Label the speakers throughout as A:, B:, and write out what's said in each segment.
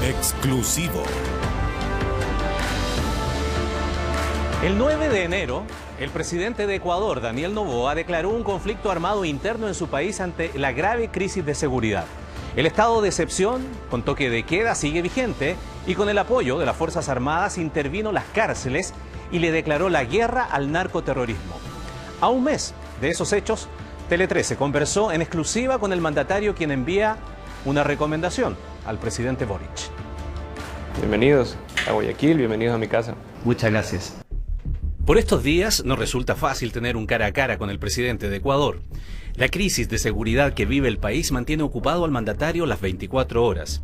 A: Exclusivo.
B: El 9 de enero, el presidente de Ecuador, Daniel Noboa, declaró un conflicto armado interno en su país ante la grave crisis de seguridad. El estado de excepción, con toque de queda, sigue vigente y con el apoyo de las Fuerzas Armadas intervino las cárceles y le declaró la guerra al narcoterrorismo. A un mes de esos hechos, Tele 13 conversó en exclusiva con el mandatario, quien envía una recomendación al presidente Boric.
C: Bienvenidos a Guayaquil, bienvenidos a mi casa.
D: Muchas gracias.
B: Por estos días no resulta fácil tener un cara a cara con el presidente de Ecuador. La crisis de seguridad que vive el país mantiene ocupado al mandatario las 24 horas.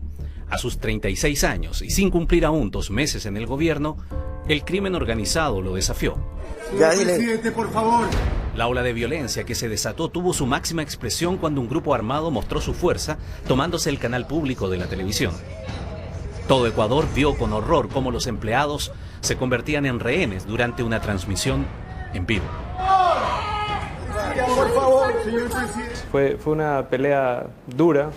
B: A sus 36 años y sin cumplir aún 2 meses en el gobierno, el crimen organizado lo desafió.
E: Presidente, por favor.
B: La ola de violencia que se desató tuvo su máxima expresión cuando un grupo armado mostró su fuerza tomándose el canal público de la televisión. Todo Ecuador vio con horror cómo los empleados se convertían en rehenes durante una transmisión en vivo.
E: Por favor, señor presidente.
C: Fue una pelea dura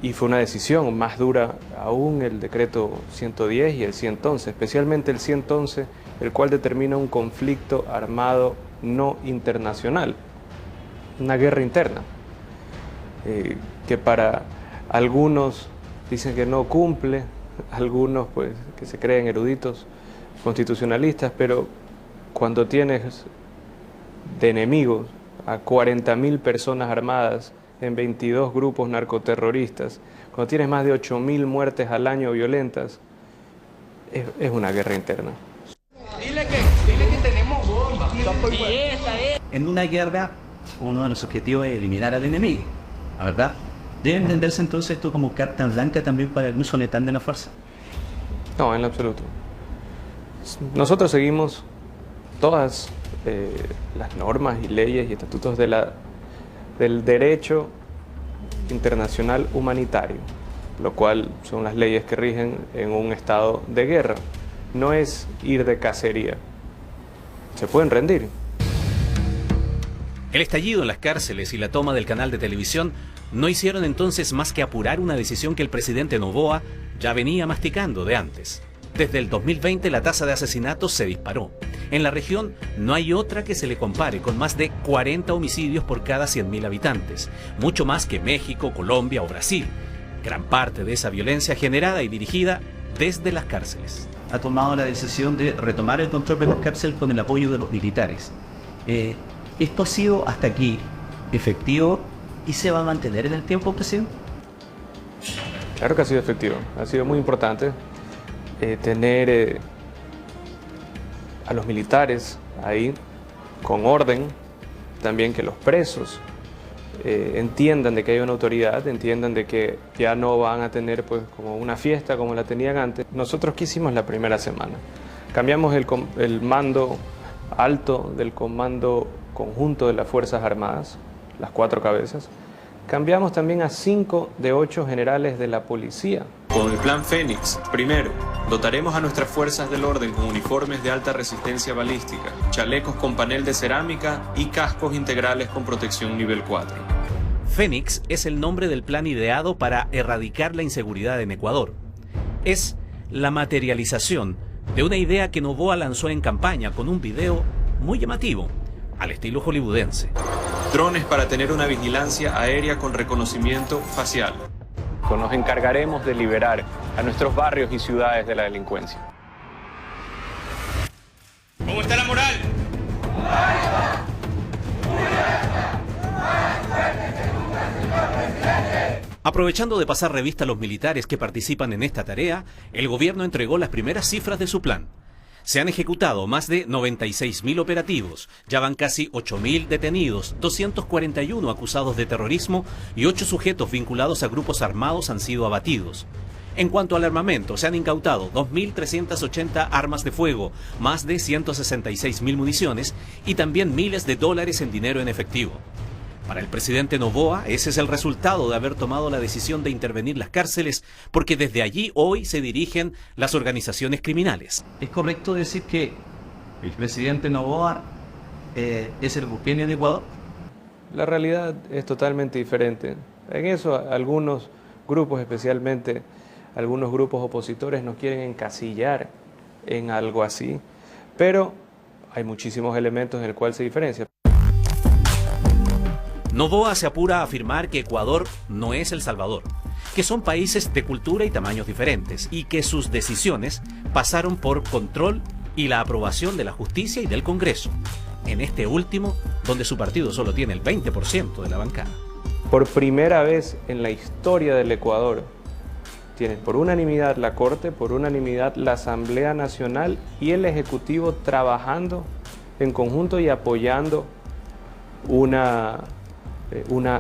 C: y fue una decisión más dura aún el decreto 110 y el 111, especialmente el 111, el cual determina un conflicto armado no internacional, una guerra interna, que para algunos dicen que no cumple, algunos pues que se creen eruditos constitucionalistas, pero cuando tienes de enemigos a 40.000 personas armadas en 22 grupos narcoterroristas, cuando tienes más de 8.000 muertes al año violentas, es una guerra interna.
F: Dile que tenemos bombas.
D: En una guerra, uno de los objetivos es eliminar al enemigo, ¿la verdad? ¿Debe entenderse entonces esto como carta blanca también para el uso letal de la fuerza?
C: No, en lo absoluto. Nosotros seguimos todas las normas y leyes y estatutos del derecho internacional humanitario, lo cual son las leyes que rigen en un estado de guerra. No es ir de cacería. Se pueden rendir.
B: El estallido en las cárceles y la toma del canal de televisión no hicieron entonces más que apurar una decisión que el presidente Noboa ya venía masticando de antes. Desde el 2020 la tasa de asesinatos se disparó. En la región no hay otra que se le compare, con más de 40 homicidios por cada 100.000 habitantes, mucho más que México, Colombia o Brasil. Gran parte de esa violencia generada y dirigida desde las cárceles.
D: Ha tomado la decisión de retomar el control de las cárceles con el apoyo de los militares. ¿Esto ha sido hasta aquí efectivo y se va a mantener en el tiempo, presidente?
C: Claro que ha sido efectivo, ha sido muy importante tener a los militares ahí con orden, también que los presos entiendan de que hay una autoridad, entiendan de que ya no van a tener pues como una fiesta como la tenían antes. Nosotros, ¿qué hicimos la primera semana? Cambiamos el mando alto del comando conjunto de las Fuerzas Armadas, las 4 cabezas. Cambiamos también a 5 de 8 generales de la policía.
G: Con el Plan Fénix, primero, dotaremos a nuestras fuerzas del orden con uniformes de alta resistencia balística, chalecos con panel de cerámica y cascos integrales con protección nivel 4.
B: Fénix es el nombre del plan ideado para erradicar la inseguridad en Ecuador. Es la materialización de una idea que Noboa lanzó en campaña con un video muy llamativo, al estilo hollywoodense.
G: Drones para tener una vigilancia aérea con reconocimiento facial.
C: Nos encargaremos de liberar a nuestros barrios y ciudades de la delincuencia.
F: ¿Cómo está la moral?
B: Aprovechando de pasar revista a los militares que participan en esta tarea, el gobierno entregó las primeras cifras de su plan. Se han ejecutado más de 96.000 operativos, ya van casi 8.000 detenidos, 241 acusados de terrorismo y 8 sujetos vinculados a grupos armados han sido abatidos. En cuanto al armamento, se han incautado 2.380 armas de fuego, más de 166.000 municiones y también miles de dólares en dinero en efectivo. Para el presidente Noboa, ese es el resultado de haber tomado la decisión de intervenir las cárceles, porque desde allí hoy se dirigen las organizaciones criminales.
D: ¿Es correcto decir que el presidente Noboa es el buqueño de Ecuador?
C: La realidad es totalmente diferente. En eso algunos grupos especialmente algunos grupos opositores nos quieren encasillar en algo así, pero hay muchísimos elementos en el cual se diferencia.
B: Noboa se apura a afirmar que Ecuador no es El Salvador, que son países de cultura y tamaños diferentes y que sus decisiones pasaron por control y la aprobación de la justicia y del Congreso, en este último donde su partido solo tiene el 20% de la bancada.
C: Por primera vez en la historia del Ecuador, tienen por unanimidad la Corte, por unanimidad la Asamblea Nacional y el Ejecutivo trabajando en conjunto y apoyando una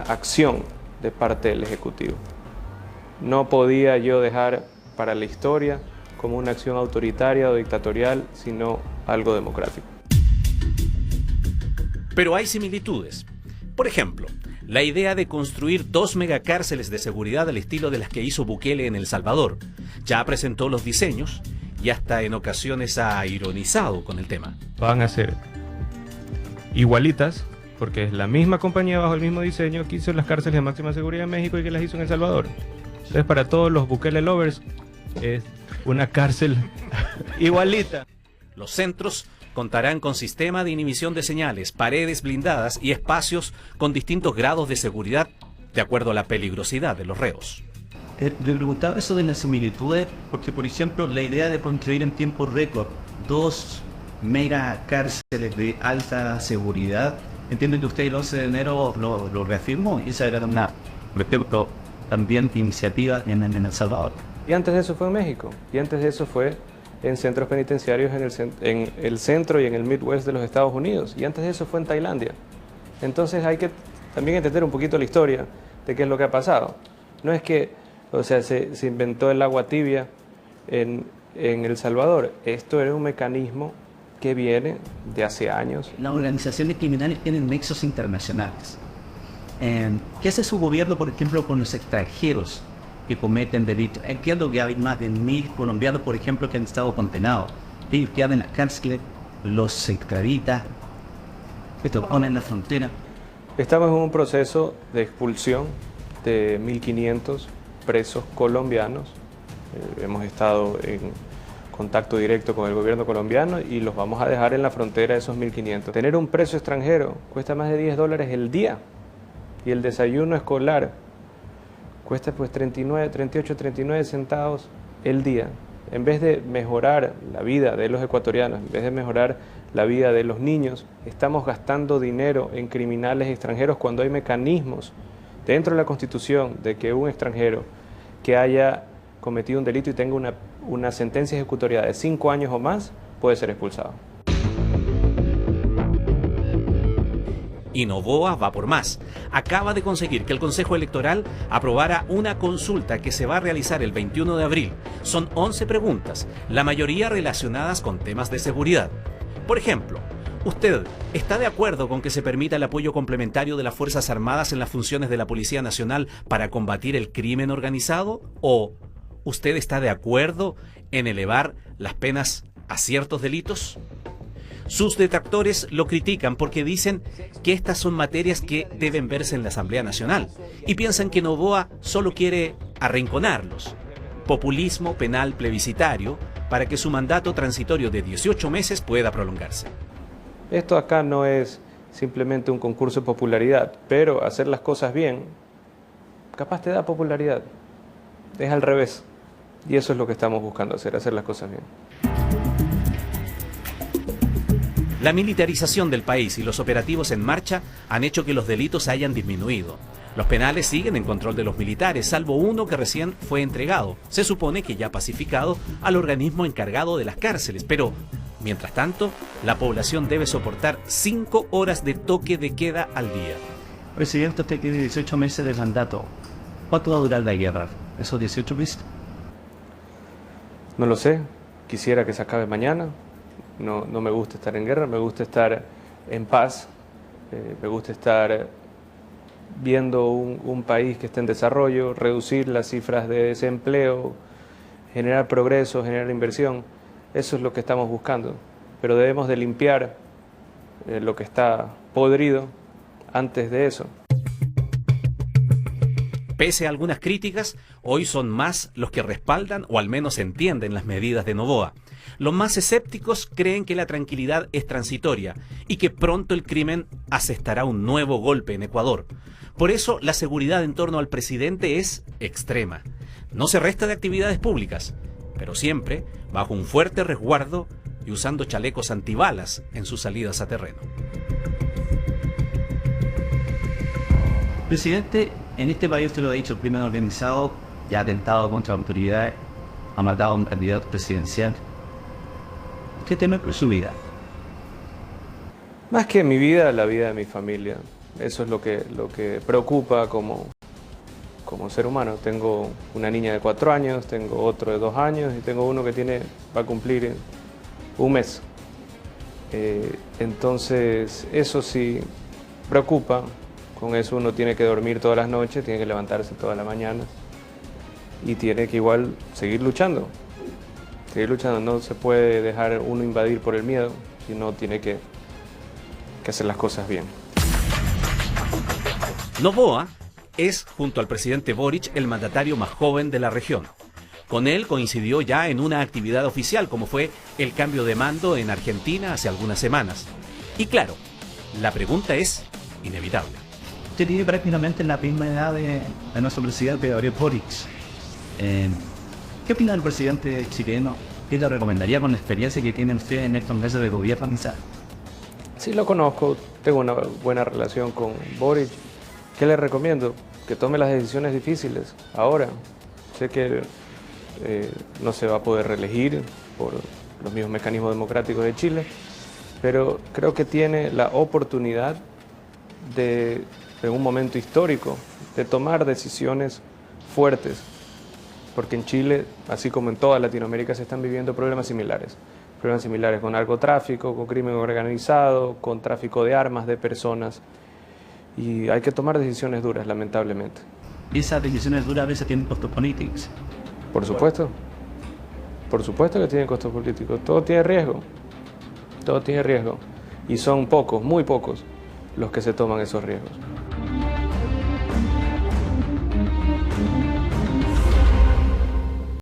C: acción de parte del Ejecutivo. No podía yo dejar para la historia como una acción autoritaria o dictatorial, sino algo democrático.
B: Pero hay similitudes. Por ejemplo, la idea de construir 2 megacárceles de seguridad al estilo de las que hizo Bukele en El Salvador. Ya presentó los diseños y hasta en ocasiones ha ironizado con el tema.
A: Van a ser igualitas, porque es la misma compañía bajo el mismo diseño que hizo las cárceles de máxima seguridad en México y que las hizo en El Salvador. Entonces, para todos los Bukele lovers, es una cárcel igualita.
B: Los centros contarán con sistema de inhibición de señales, paredes blindadas y espacios con distintos grados de seguridad de acuerdo a la peligrosidad de los reos.
D: Le preguntaba eso de las similitudes porque, por ejemplo, la idea de construir en tiempo récord 2 mega cárceles de alta seguridad, entiendo que usted el 11 de enero lo reafirmó, y esa era una, por ejemplo, también iniciativa en El Salvador.
C: Y antes de eso fue en México, y antes de eso fue en centros penitenciarios en el centro y en el Midwest de los Estados Unidos, y antes de eso fue en Tailandia. Entonces hay que también entender un poquito la historia de qué es lo que ha pasado. No es que, o sea, se inventó el agua tibia en El Salvador. Esto era un mecanismo que viene de hace años.
D: Las organizaciones criminales tienen nexos internacionales. ¿Qué hace su gobierno, por ejemplo, con los extranjeros que cometen delitos? Entiendo que hay más de 1000 colombianos, por ejemplo, que han estado condenados. Ellos quedan en la cárcel, los extraditan, esto ponen en la frontera.
C: Estamos en un proceso de expulsión de 1500 presos colombianos. Hemos estado en contacto directo con el gobierno colombiano y los vamos a dejar en la frontera esos 1500. Tener un preso extranjero cuesta más de $10 el día, y el desayuno escolar cuesta pues 38, 39 centavos el día. En vez de mejorar la vida de los ecuatorianos, en vez de mejorar la vida de los niños, estamos gastando dinero en criminales extranjeros cuando hay mecanismos dentro de la Constitución de que un extranjero que haya cometido un delito y tenga una sentencia ejecutoria de 5 años o más puede ser expulsado.
B: Y Noboa va por más. Acaba de conseguir que el Consejo Electoral aprobara una consulta que se va a realizar el 21 de abril. Son 11 preguntas, la mayoría relacionadas con temas de seguridad. Por ejemplo, ¿usted está de acuerdo con que se permita el apoyo complementario de las Fuerzas Armadas en las funciones de la Policía Nacional para combatir el crimen organizado? ¿O usted está de acuerdo en elevar las penas a ciertos delitos? Sus detractores lo critican porque dicen que estas son materias que deben verse en la Asamblea Nacional y piensan que Noboa solo quiere arrinconarlos. Populismo penal plebiscitario para que su mandato transitorio de 18 meses pueda prolongarse.
C: Esto acá no es simplemente un concurso de popularidad, pero hacer las cosas bien, capaz te da popularidad. Es al revés. Y eso es lo que estamos buscando hacer las cosas bien.
B: La militarización del país y los operativos en marcha han hecho que los delitos hayan disminuido. Los penales siguen en control de los militares, salvo uno que recién fue entregado. Se supone que ya pacificado al organismo encargado de las cárceles, pero mientras tanto, la población debe soportar 5 horas de toque de queda al día.
D: Presidente, usted tiene 18 meses de mandato. ¿Cuánto va a durar la guerra? ¿Esos 18 meses?
C: No lo sé. Quisiera que se acabe mañana. No me gusta estar en guerra, me gusta estar en paz, me gusta estar viendo un país que esté en desarrollo, reducir las cifras de desempleo, generar progreso, generar inversión. Eso es lo que estamos buscando, pero debemos de limpiar lo que está podrido antes de eso.
B: Pese a algunas críticas, hoy son más los que respaldan o al menos entienden las medidas de Noboa. Los más escépticos creen que la tranquilidad es transitoria y que pronto el crimen asestará un nuevo golpe en Ecuador. Por eso la seguridad en torno al presidente es extrema. No se resta de actividades públicas, pero siempre bajo un fuerte resguardo y usando chalecos antibalas en sus salidas a terreno.
D: Presidente, en este país, usted lo ha dicho, el crimen organizado ya ha atentado contra la autoridad, ha matado a un candidato presidencial. ¿Qué teme por su vida?
C: Más que mi vida, la vida de mi familia. Eso es lo que preocupa como ser humano. Tengo una niña de 4 años, tengo otro de 2 años y tengo uno que va a cumplir un mes. Entonces, eso sí preocupa. Con eso uno tiene que dormir todas las noches, tiene que levantarse toda la mañana y tiene que igual seguir luchando. No se puede dejar uno invadir por el miedo, sino tiene que hacer las cosas bien.
B: Noboa es, junto al presidente Boric, el mandatario más joven de la región. Con él coincidió ya en una actividad oficial, como fue el cambio de mando en Argentina hace algunas semanas. Y claro, la pregunta es inevitable.
D: Usted tiene prácticamente la misma edad de nuestro presidente Gabriel Boric. ¿Qué opina del presidente chileno? ¿Qué le recomendaría con la experiencia que tiene usted en estos meses de gobierno?
C: Sí, lo conozco, tengo una buena relación con Boric. ¿Qué le recomiendo? Que tome las decisiones difíciles ahora. Sé que no se va a poder reelegir por los mismos mecanismos democráticos de Chile, pero creo que tiene la oportunidad de, en un momento histórico, de tomar decisiones fuertes, porque en Chile, así como en toda Latinoamérica, se están viviendo problemas similares con narcotráfico, con crimen organizado, con tráfico de armas, de personas, y hay que tomar decisiones duras, lamentablemente.
D: ¿Y esas decisiones duras a veces tienen costos políticos?
C: Por supuesto que tienen costos políticos, todo tiene riesgo, y son pocos, muy pocos, los que se toman esos riesgos.